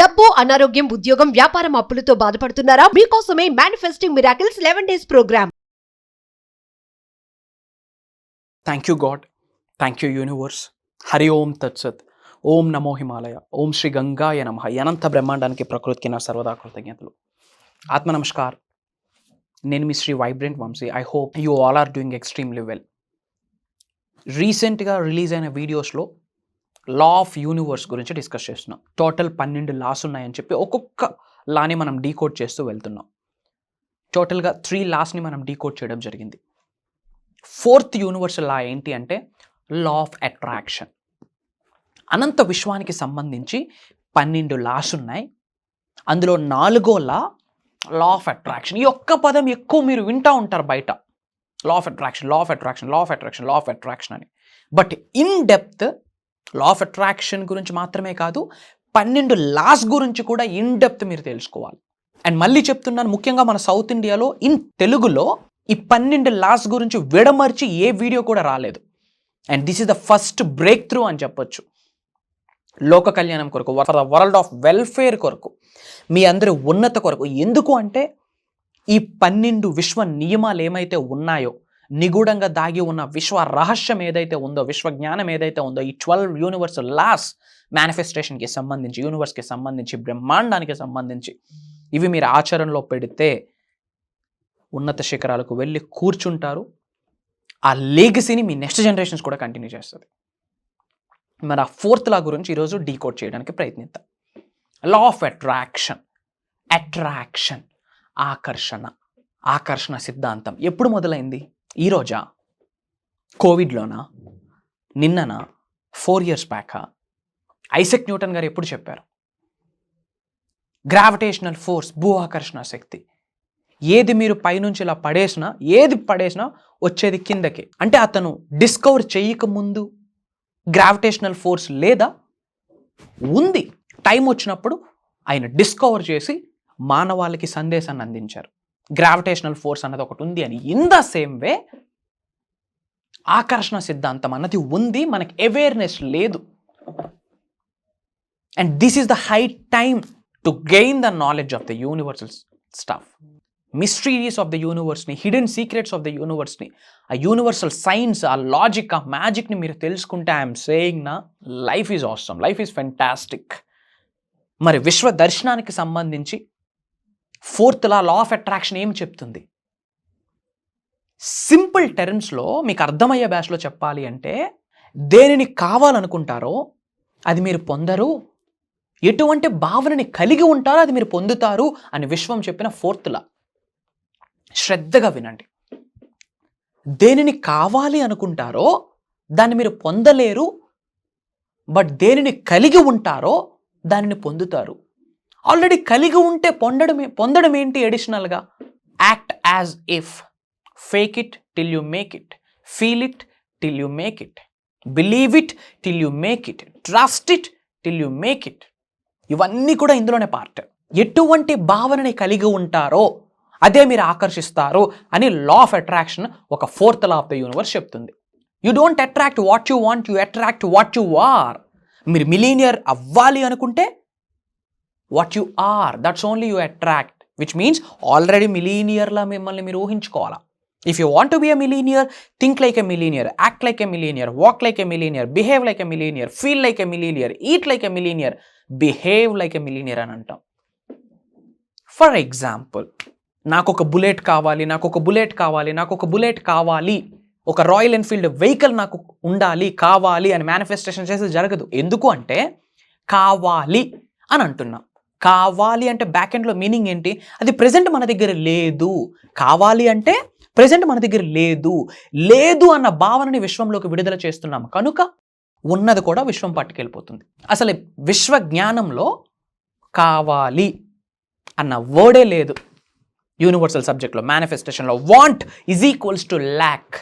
డబ్బు, అనారోగ్యం, ఉద్యోగం, వ్యాపారం, అప్పులతో బాధపడుతున్నారా? మీకోసమే manifesting miracles 11 days programme. Thank you God, thank you universe. Hari Om తత్సత్. ఓం నమో హిమాలయ. ఓం శ్రీ గంగాయ నమః. అనంత బ్రహ్మాండానికి ప్రకృతికి నా సర్వదా కృతజ్ఞతలు. ఆత్మ నమస్కార్. నేను మీ Shri vibrant Vamshi. I hope you all are doing extremely well. రీసెంట్గా రిలీజ్ అయిన వీడియోస్లో లా ఆఫ్ యూనివర్స్ గురించి డిస్కస్ చేస్తున్నాం. టోటల్ 12 లాస్ ఉన్నాయని చెప్పి ఒక్కొక్క లాని మనం డీకోడ్ చేస్తూ వెళ్తున్నాం. టోటల్గా 3 లాస్ని మనం డీకోడ్ చేయడం జరిగింది. 4th యూనివర్సల్ లా ఏంటి అంటే లా ఆఫ్ అట్రాక్షన్. అనంత విశ్వానికి సంబంధించి 12 లాస్ ఉన్నాయి. అందులో 4వ లా ఆఫ్ అట్రాక్షన్. ఈ ఒక్క పదం ఎక్కువ మీరు వింటూ ఉంటారు బయట, law of attraction, law of attraction, law of attraction, law of attraction అని. But in depth law of attraction గురించి మాత్రమే కాదు, 12 లాస్ గురించి కూడా ఇన్ డెప్త్ మీరు తెలుసుకోవాలి. అండ్ మళ్ళీ చెప్తున్నాను, ముఖ్యంగా మన సౌత్ ఇండియాలో ఇన్ తెలుగులో ఈ 12 లాస్ గురించి విడమర్చి ఏ వీడియో కూడా రాలేదు. And this is the first break through అని చెప్పొచ్చు. లోక కళ్యాణం కొరకు, for the world of welfare కొరకు, మీ అందరి ఉన్నత కొరకు. ఎందుకు అంటే ఈ 12 విశ్వ నియమాలు ఏమైతే ఉన్నాయో, నిగూఢంగా దాగి ఉన్న విశ్వ రహస్యం ఏదైతే ఉందో, విశ్వ జ్ఞానం ఏదైతే ఉందో, ఈ 12 యూనివర్సల్ లాస్ మేనిఫెస్టేషన్కి సంబంధించి, యూనివర్స్కి సంబంధించి, బ్రహ్మాండానికి సంబంధించి, ఇవి మీరు ఆచరణలో పెడితే ఉన్నత శిఖరాలకు వెళ్ళి కూర్చుంటారు. ఆ లెగసీని మీ నెక్స్ట్ జనరేషన్స్ కూడా కంటిన్యూ చేస్తుంది. మరి ఆ 4th లా గురించి ఈరోజు డీకోడ్ చేయడానికి ప్రయత్నిద్దాం. లా ఆఫ్ అట్రాక్షన్. అట్రాక్షన్, ఆకర్షణ. ఆకర్షణ సిద్ధాంతం ఎప్పుడు మొదలైంది? ఈరోజా? కోవిడ్లోనా? నిన్ననా? 4 years బ్యాకా? ఐసెక్ న్యూటన్ గారు ఎప్పుడు చెప్పారు? గ్రావిటేషనల్ ఫోర్స్, భూ ఆకర్షణ శక్తి. ఏది మీరు పైనుంచి ఇలా పడేసినా, ఏది పడేసినా వచ్చేది కిందకి. అంటే అతను డిస్కవర్ చేయకముందు గ్రావిటేషనల్ ఫోర్స్ లేదా? ఉంది. టైం వచ్చినప్పుడు ఆయన డిస్కవర్ చేసి మానవాళికి సందేశాన్ని అందించారు. గ్రావిటేషనల్ ఫోర్స్ అన్నది ఒకటి ఉంది అని. ఇన్ ద సేమ్ వే ఆకర్షణ సిద్ధాంతం అన్నది ఉంది, మనకి అవేర్నెస్ లేదు. And this is the high time to gain the knowledge of the universal stuff. Mysteries of the యూనివర్స్ని, హిడెన్ సీక్రెట్స్ ఆఫ్ ద యూనివర్స్ని, ఆ యూనివర్సల్ సైన్స్, ఆ లాజిక్, ఆ మ్యాజిక్ని మీరు తెలుసుకుంటే ఐఎమ్ సేయింగ్ నా life is awesome, life is fantastic. మరి విశ్వ దర్శనానికి సంబంధించి 4th లా ఆఫ్ అట్రాక్షన్ ఏం చెప్తుంది? సింపుల్ టర్మ్స్లో మీకు అర్థమయ్యే భాషలో చెప్పాలి అంటే, దేనిని కావాలనుకుంటారో అది మీరు పొందరు, ఎటువంటి భావనని కలిగి ఉంటారో అది మీరు పొందుతారు అని విశ్వం చెప్పిన 4th లా. శ్రద్ధగా వినండి. దేనిని కావాలి అనుకుంటారో దాన్ని మీరు పొందలేరు, బట్ దేనిని కలిగి ఉంటారో దానిని పొందుతారు. ఆల్రెడీ కలిగి ఉంటే పొందడం ఏంటి అడిషనల్గా? Act as if. Fake it till you make it. Feel it till you make it. Believe it till you make it. Trust it till you make it. ఇవన్నీ కూడా ఇందులోనే పార్ట్. ఎటువంటి భావనని కలిగి ఉంటారో అదే మీరు ఆకర్షిస్తారు అని లా ఆఫ్ అట్రాక్షన్ ఒక 4th law of the universe చెప్తుంది. You don't attract what you want, you attract what you are. మీరు మిలీనియర్ అవ్వాలి అనుకుంటే what you are, that's only you attract, which means already మిలీనియర్లా మిమ్మల్ని మీరు ఊహించుకోవాలా. If you want to be a millionaire, think like a millionaire, act like a millionaire, walk like a millionaire, behave like a millionaire, feel like a millionaire, eat like a millionaire, behave like a millionaire అని అంటాం. For example, నాకు ఒక bullet కావాలి, నాకు ఒక bullet కావాలి, నాకు ఒక బుల్లెట్ కావాలి, ఒక రాయల్ ఎన్ఫీల్డ్ వెహికల్ నాకు ఉండాలి, కావాలి అని మేనిఫెస్టేషన్ చేసేది జరగదు. ఎందుకు అంటే కావాలి అని అంటున్నాం. కావాలి అంటే బ్యాక్ ఎండ్లో మీనింగ్ ఏంటి? అది ప్రెజెంట్ మన దగ్గర లేదు. కావాలి అంటే ప్రెజెంట్ మన దగ్గర లేదు. లేదు అన్న భావనని విశ్వంలోకి విడుదల చేస్తున్నాం కనుక ఉన్నది కూడా విశ్వం పట్టుకెళ్ళిపోతుంది. అసలు విశ్వ జ్ఞానంలో కావాలి అన్న వర్డే లేదు. యూనివర్సల్ సబ్జెక్ట్లో, మేనిఫెస్టేషన్లో want is equals to lack.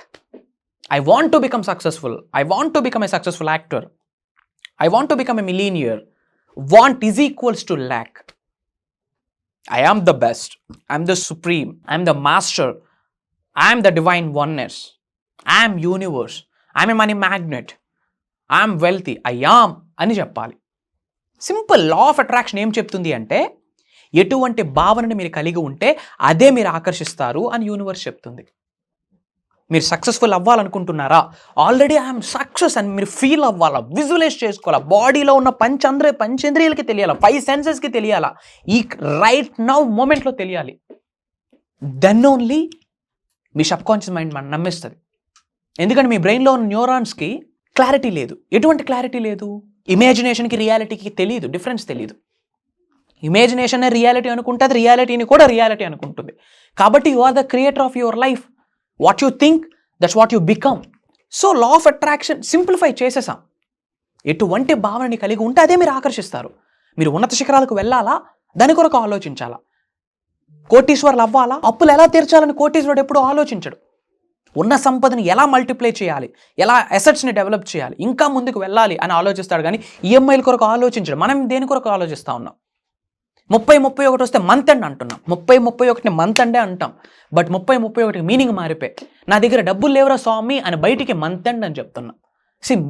I want to become successful. I want to become a successful actor. I want to become a millionaire. Want is equals to lack. I am the best. I am the supreme. I am the master. I am the divine oneness. I am universe. I am a money magnet. I am wealthy. I am అని చెప్పాలి. Simple. Law of attraction ఏం చెప్తుంది అంటే ఎటువంటి భావనని మీరు కలిగి ఉంటే అదే మీరు ఆకర్షిస్తారు అని యూనివర్స్ చెప్తుంది. మీరు సక్సెస్ఫుల్ అవ్వాలనుకుంటున్నారా? ఆల్రెడీ ఐఎమ్ సక్సెస్ అని మీరు ఫీల్ అవ్వాలా, విజువలైజ్ చేసుకోవాలా, బాడీలో ఉన్న పంచేంద్రియాలకి తెలియాలా, 5 సెన్సెస్కి తెలియాలా, ఈ రైట్ నౌ మూమెంట్లో తెలియాలి. దెన్ ఓన్లీ మీ సబ్కాన్షియస్ మైండ్ మనం నమ్మిస్తుంది. ఎందుకంటే మీ బ్రెయిన్లో ఉన్న న్యూరాన్స్కి క్లారిటీ లేదు. ఎటువంటి క్లారిటీ లేదు? ఇమాజినేషన్కి రియాలిటీకి తెలియదు, డిఫరెన్స్ తెలియదు. ఇమాజినేషన్ రియాలిటీ అనుకుంటుంది, రియాలిటీని కూడా రియాలిటీ అనుకుంటుంది. కాబట్టి you are the creator of your life. What you think, that's what you become. So law of attraction simplify చేసేసాం. ఎటువంటి భావనని కలిగి ఉంటే అదే మీరు ఆకర్షిస్తారు. మీరు ఉన్నత శిఖరాలకు వెళ్ళాలా, దాని కొరకు ఆలోచించాలా. కోటీశ్వరులు అవ్వాలా, అప్పులు ఎలా తీర్చాలని కోటీశ్వరుడు ఎప్పుడూ ఆలోచించడు. ఉన్న సంపదని ఎలా మల్టిప్లై చేయాలి, ఎలా అసెట్స్ని డెవలప్ చేయాలి, ఇంకా ముందుకు వెళ్ళాలి అని ఆలోచిస్తాడు. కానీ ఈఎంఐల కొరకు ఆలోచించడు. మనం దేని కొరకు ఆలోచిస్తూ ఉన్నాం? 30-31 వస్తే మంత్ ఎండ్ అంటున్నాం. 30-31 మంత్ ఎండే అంటాం. బట్ 30-31 మీనింగ్ మారిపోయి, నా దగ్గర డబ్బులు లేవురా స్వామి అని బయటికి మంత్ ఎండ్ అని చెప్తున్నాం.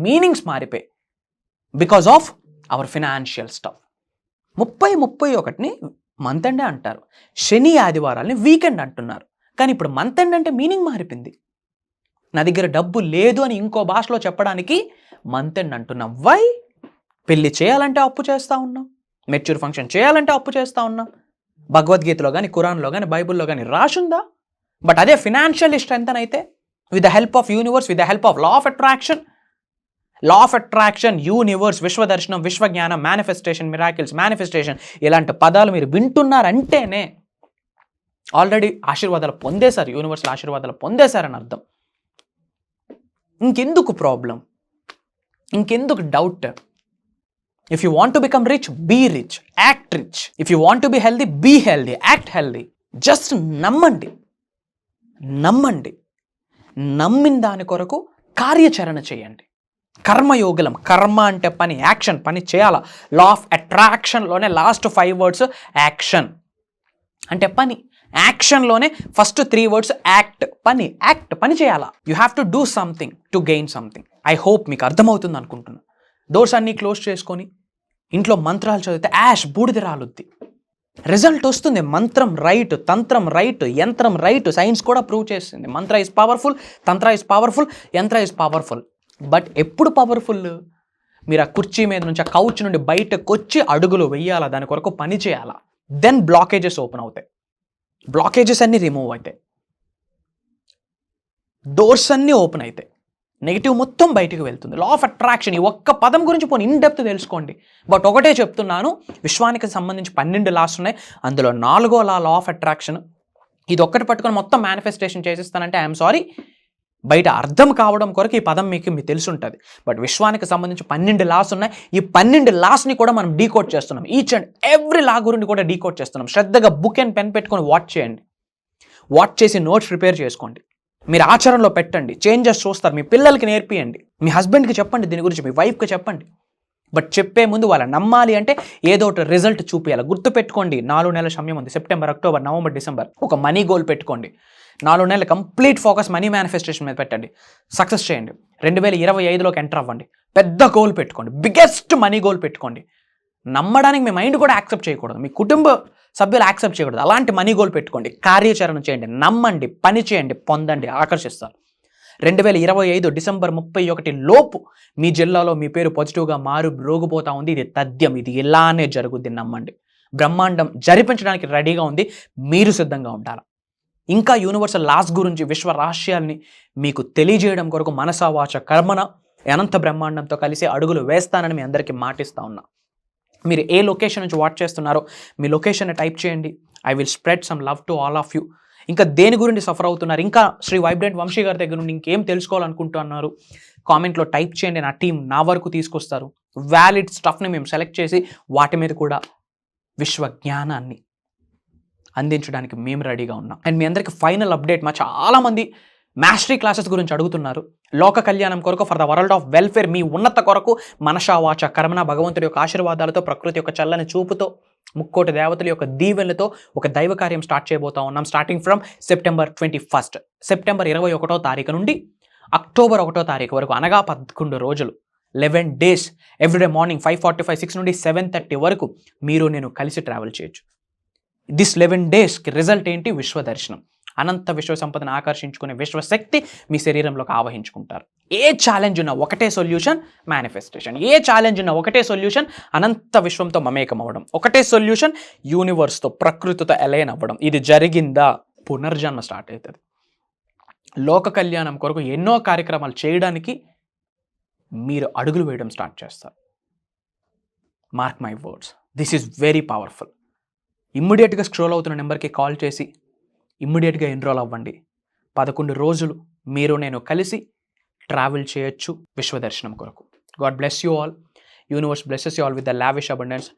మీనింగ్స్ మారిపోయి because of our financial stuff. 30-31 month ఎండే అంటారు. శని ఆదివారాలని వీకెండ్ అంటున్నారు. కానీ ఇప్పుడు మంత్ ఎండ్ అంటే మీనింగ్ మారిపోయింది. నా దగ్గర డబ్బు లేదు అని ఇంకో భాషలో చెప్పడానికి మంత్ ఎండ్ అంటున్నాం. వై? పెళ్లి చేయాలంటే అప్పు చేస్తూ ఉన్నాం, మెచ్యూర్ ఫంక్షన్ చేయాలంటే అప్పు చేస్తూ ఉన్నాం. భగవద్గీతలో కానీ, ఖురాన్లో కానీ, బైబుల్లో కానీ రాసుందా? బట్ అదే ఫినాన్షియల్ స్ట్రెంత్ అయితే with the help of universe, with the help of law of attraction. Law of attraction, universe, విశ్వదర్శనం, విశ్వజ్ఞానం, మేనిఫెస్టేషన్, మిరాకిల్స్, మేనిఫెస్టేషన్ ఇలాంటి పదాలు మీరు వింటున్నారంటేనే ఆల్రెడీ ఆశీర్వాదాలు పొందేశారు, యూనివర్సల్ ఆశీర్వాదాలు పొందేశారని అర్థం. ఇంకెందుకు ప్రాబ్లం? ఇంకెందుకు doubt? If you want to become rich, be rich, act rich. If you want to be healthy, be healthy, act healthy. Just నమ్మండి. నమ్మిన దాని కొరకు కార్యాచరణ చేయండి. కర్మయోగులం. కర్మ అంటే పని, యాక్షన్, పని చేయాలా. లా ఆఫ్ అట్రాక్షన్లోనే లాస్ట్ 5 వర్డ్స్ యాక్షన్ అంటే పని. యాక్షన్లోనే ఫస్ట్ 3 వర్డ్స్ యాక్ట్, పని. యాక్ట్, పని చేయాలా. You have to do something to gain something. I hope మీకు అర్థమవుతుంది అనుకుంటున్నాను. డోర్స్ అన్నీ క్లోజ్ చేసుకొని ఇంట్లో మంత్రాలు చదివితే బూడిద రాలుద్ది. రిజల్ట్ వస్తుంది. మంత్రం రైట్, తంత్రం రైట్, యంత్రం రైట్. సైన్స్ కూడా ప్రూవ్ చేస్తుంది. మంత్ర is powerful, Tantra is powerful, యంత్ర ఇస్ పవర్ఫుల్. బట్ ఎప్పుడు పవర్ఫుల్? మీరు ఆ కుర్చీ మీద నుంచి, ఆ కౌచ్ నుండి బయటకు వచ్చి అడుగులు వెయ్యాలా, దాని కొరకు పని చేయాలా. దెన్ బ్లాకేజెస్ ఓపెన్ అవుతాయి. బ్లాకేజెస్ అన్నీ రిమూవ్ అవుతాయి. డోర్స్ అన్నీ ఓపెన్ అవుతాయి. నెగిటివ్ మొత్తం బయటకు వెళ్తుంది. లా ఆఫ్ అట్రాక్షన్ ఈ ఒక్క పదం గురించి పోనీ ఇన్ డెప్త్ తెలుసుకోండి. బట్ ఒకటే చెప్తున్నాను, విశ్వానికి సంబంధించి 12 లాస్ ఉన్నాయి. అందులో 4వ లా ఆఫ్ అట్రాక్షన్. ఇది ఒక్కటి పట్టుకొని మొత్తం మేనిఫెస్టేషన్ చేసిస్తానంటే ఐఎమ్ సారీ. బయట అర్థం కావడం కొరకు ఈ పదం మీకు తెలుసుంటుంది. బట్ విశ్వానికి సంబంధించి 12 లాస్ ఉన్నాయి. ఈ 12 లాస్ని కూడా మనం డీకోడ్ చేస్తున్నాం. ఈచ్ అండ్ ఎవ్రీ లా గురించి కూడా డీకోడ్ చేస్తున్నాం. శ్రద్ధగా బుక్ అండ్ పెన్ పెట్టుకొని వాచ్ చేయండి. వాచ్ చేసి నోట్స్ ప్రిపేర్ చేసుకోండి. మీరు ఆచరణలో పెట్టండి. చేంజెస్ చూస్తారు. మీ పిల్లలకి నేర్పియండి. మీ హస్బెండ్కి చెప్పండి దీని గురించి, మీ వైఫ్కి చెప్పండి. బట్ చెప్పే ముందు వాళ్ళ నమ్మాలి అంటే ఏదో ఒకటి రిజల్ట్ చూపించాలి. గుర్తుపెట్టుకోండి, 4 నెలల సమయం ఉంది. September, October, November, December. ఒక మనీ గోల్ పెట్టుకోండి. 4 నెలలు కంప్లీట్ ఫోకస్ మనీ మేనిఫెస్టేషన్ మీద పెట్టండి. సక్సెస్ చేయండి. 2025లోకి ఎంటర్ అవ్వండి. పెద్ద గోల్ పెట్టుకోండి. బిగ్గెస్ట్ మనీ గోల్ పెట్టుకోండి. నమ్మడానికి మీ మైండ్ కూడా యాక్సెప్ట్ చేయకూడదు, మీ కుటుంబ సభ్యులు యాక్సెప్ట్ చేయకూడదు. అలాంటి మనీ గోల్ పెట్టుకోండి. కార్యాచరణ చేయండి. నమ్మండి, పని చేయండి, పొందండి, ఆకర్షిస్తారు. 2025 డిసెంబర్ 31 లోపు మీ జిల్లాలో మీ పేరు పాజిటివ్గా రోగిపోతా ఉంది. ఇది తథ్యం. ఇది ఇలానే జరుగుద్ది. నమ్మండి. బ్రహ్మాండం జరిపించడానికి రెడీగా ఉంది. మీరు సిద్ధంగా ఉండాలి. ఇంకా యూనివర్సల్ లాస్ గురించి, విశ్వ రహస్యాల్ని మీకు తెలియజేయడం కొరకు మనస వాచ కర్మన అనంత బ్రహ్మాండంతో కలిసి అడుగులు వేస్తానని మీ అందరికీ మాటిస్తా ఉన్నా. మీరు ఏ లొకేషన్ నుంచి వాచ్ చేస్తున్నారో మీ లొకేషన్ టైప్ చేయండి. I will spread some love to all of you. ఇంకా దేని గురించి సఫర్ అవుతున్నారు, ఇంకా శ్రీ వైబ్రెంట్ వంశీ గారి దగ్గర నుండి ఇంకేం తెలుసుకోవాలనుకుంటున్నారు, కామెంట్లో టైప్ చేయండి. నా టీం నా వరకు తీసుకొస్తారు. వ్యాలిడ్ స్టఫ్ని మేము సెలెక్ట్ చేసి వాటి మీద కూడా విశ్వ జ్ఞానాన్ని అందించడానికి మేము రెడీగా ఉన్నాం. అండ్ మీ అందరికీ ఫైనల్ అప్డేట్, మా చాలామంది మాస్టరీ క్లాసెస్ గురించి అడుగుతున్నారు. లోక కళ్యాణం కొరకు, for the world of welfare, మీ ఉన్నత కొరకు మనసా వాచ కర్మన భగవంతుడి యొక్క ఆశీర్వాదాలతో, ప్రకృతి యొక్క చల్లని చూపుతో, ముక్కోటి దేవతల యొక్క దీవెనలతో ఒక దైవ కార్యం స్టార్ట్ చేయబోతా ఉన్నాం. స్టార్టింగ్ ఫ్రమ్ సెప్టెంబర్ 21 సెప్టెంబర్ 21వ తారీఖు నుండి అక్టోబర్ 1వ తారీఖు వరకు, అనగా 11 రోజులు 11 days ఎవ్రీడే మార్నింగ్ 5:45 6 నుండి 7:30 వరకు మీరు నేను కలిసి ట్రావెల్ చేయొచ్చు. దిస్ 11 డేస్కి రిజల్ట్ ఏంటి? విశ్వదర్శనం. అనంత విశ్వ సంపదను ఆకర్షించుకునే విశ్వశక్తి మీ శరీరంలోకి ఆవహించుకుంటారు. ఏ ఛాలెంజ్ ఉన్నా ఒకటే సొల్యూషన్, మేనిఫెస్టేషన్. ఏ ఛాలెంజ్ ఉన్నా ఒకటే సొల్యూషన్, అనంత విశ్వంతో మమేకం అవ్వడం. ఒకటే సొల్యూషన్, యూనివర్స్తో, ప్రకృతితో అలైన్ అవ్వడం. ఇది జరిగిందా పునర్జన్మ స్టార్ట్ అవుతుంది. లోక కళ్యాణం కొరకు ఎన్నో కార్యక్రమాలు చేయడానికి మీరు అడుగులు వేయడం స్టార్ట్ చేస్తారు. Mark my words, this is very powerful. ఇమ్మీడియట్గా స్క్రోల్ అవుతున్న నెంబర్కి కాల్ చేసి ఇమ్మీడియట్గా ఎన్రోల్ అవ్వండి. 11 రోజులు మీరు నేను కలిసి ట్రావెల్ చేయొచ్చు విశ్వదర్శనం కొరకు. God bless you all. Universe blesses you all with the lavish abundance.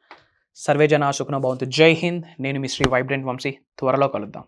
Survey జనా సుఖనో భవంతు. జై హింద్. నేను మీ శ్రీ వైబ్రెంట్ వంశీ. త్వరలో కలుద్దాం.